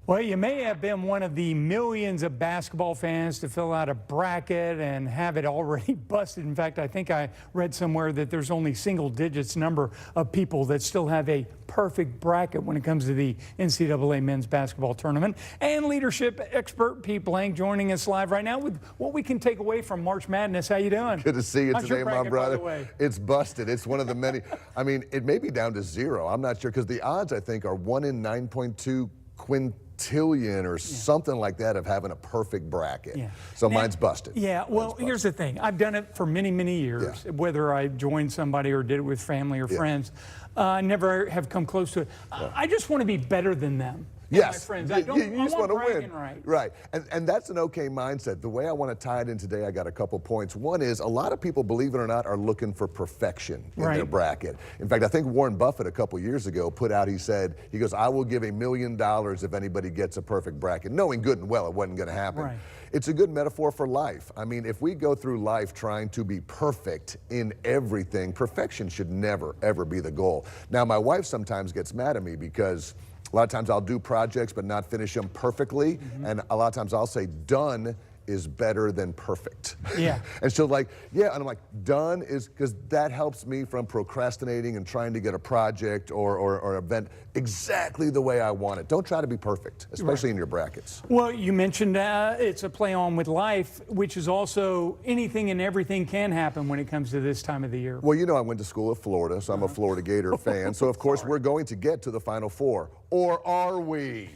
Well, you may have been one of the millions of basketball fans to fill out a bracket and have it already busted. In fact, I think I read somewhere that there's only single digits number of people that still have a perfect bracket when it comes to the NCAA men's basketball tournament. And leadership expert Pete Blank joining us live right now with what we can take away from March Madness. How you doing? Good to see you How's your today, bracket, my brother. by the way? It's busted. It's one of the many. I mean, it may be down to 0. I'm not sure because the odds, I think, are 1 in 9.2 quintillion or something like that of having a perfect bracket. Yeah. So Now, mine's busted. Yeah, well, here's the thing. I've done it for many, many years, whether I joined somebody or did it with family or friends. I never have come close to it. I just want to be better than them. Yes, My friends. I just want to win. Right. And that's an okay mindset. The way I want to tie it in today, I got a couple points. One is a lot of people, believe it or not, are looking for perfection in their bracket. In fact, I think Warren Buffett a couple years ago put out, he goes, I will give $1 million if anybody gets a perfect bracket, knowing good and well it wasn't going to happen. Right. It's a good metaphor for life. I mean, if we go through life trying to be perfect in everything, perfection should never, ever be the goal. Now, my wife sometimes gets mad at me because a lot of times I'll do projects but not finish them perfectly, and a lot of times I'll say done is better than perfect. Yeah. And she'll like, yeah, and I'm like, done is, because that helps me from procrastinating and trying to get a project or event exactly the way I want it. Don't try to be perfect, especially in your brackets. Well, you mentioned it's a play on with life, which is also anything and everything can happen when it comes to this time of the year. Well, you know, I went to school at Florida, so I'm a Florida Gator fan. So, of course, we're going to get to the Final Four. Or are we?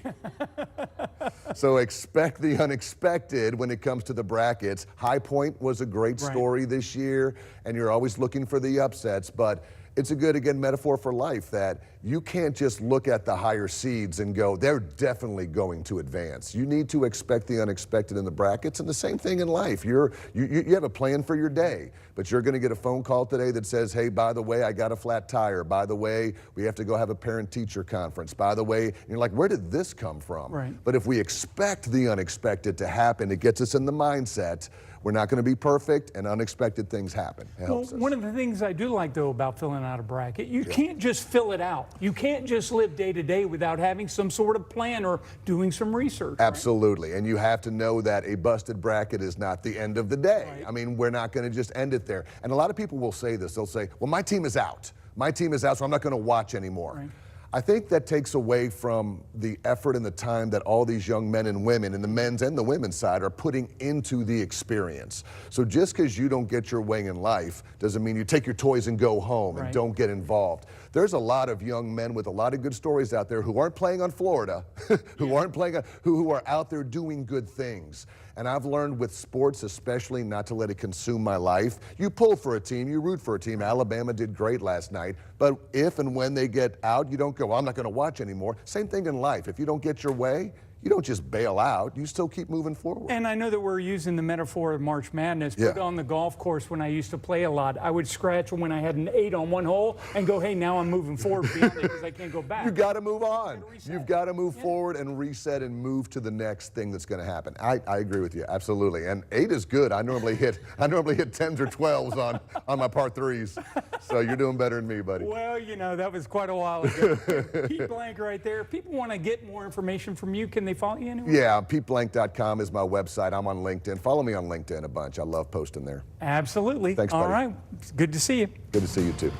So expect the unexpected when it comes to the brackets. High Point was a great story this year, and you're always looking for the upsets, but it's a good, again, metaphor for life that you can't just look at the higher seeds and go, they're definitely going to advance. You need to expect the unexpected in the brackets, and the same thing in life. You have a plan for your day, but you're going to get a phone call today that says, hey, by the way, I got a flat tire. By the way, we have to go have a parent-teacher conference. By the way, and you're like, where did this come from? Right. But if we expect the unexpected to happen, it gets us in the mindset. We're not going to be perfect, and unexpected things happen. It helps us. One of the things I do like, though, about filling out a bracket, you can't just fill it out. You can't just live day to day without having some sort of plan or doing some research. Absolutely, and you have to know that a busted bracket is not the end of the day. I mean, we're not going to just end it there. And a lot of people will say this. They'll say, well, my team is out. My team is out, so I'm not going to watch anymore. I think that takes away from the effort and the time that all these young men and women, in the men's and the women's side, are putting into the experience. So just because you don't get your way in life doesn't mean you take your toys and go home and don't get involved. There's a lot of young men with a lot of good stories out there who aren't playing on Florida, who aren't playing, who are out there doing good things. And I've learned with sports especially not to let it consume my life. You pull for a team, you root for a team. Alabama did great last night, but if and when they get out, you don't go, well, I'm not going to watch anymore. Same thing in life. If you don't get your way, you don't just bail out. You still keep moving forward. And I know that we're using the metaphor of March Madness, but on the golf course when I used to play a lot, I would scratch when I had an 8 on one hole and go, hey, now I'm moving forward beyond it because I can't go back. You got to move on. You've got to move forward and reset and move to the next thing that's going to happen. I agree with you, absolutely. And 8 is good. I normally hit 10s or 12s on my par 3s. So you're doing better than me, buddy. Well, you know, that was quite a while ago. Pete Blank right there. If people want to get more information from you, can they follow you anywhere? Yeah, PeteBlank.com is my website. I'm on LinkedIn. Follow me on LinkedIn a bunch. I love posting there. Absolutely. Thanks, buddy. All right. It's good to see you. Good to see you, too.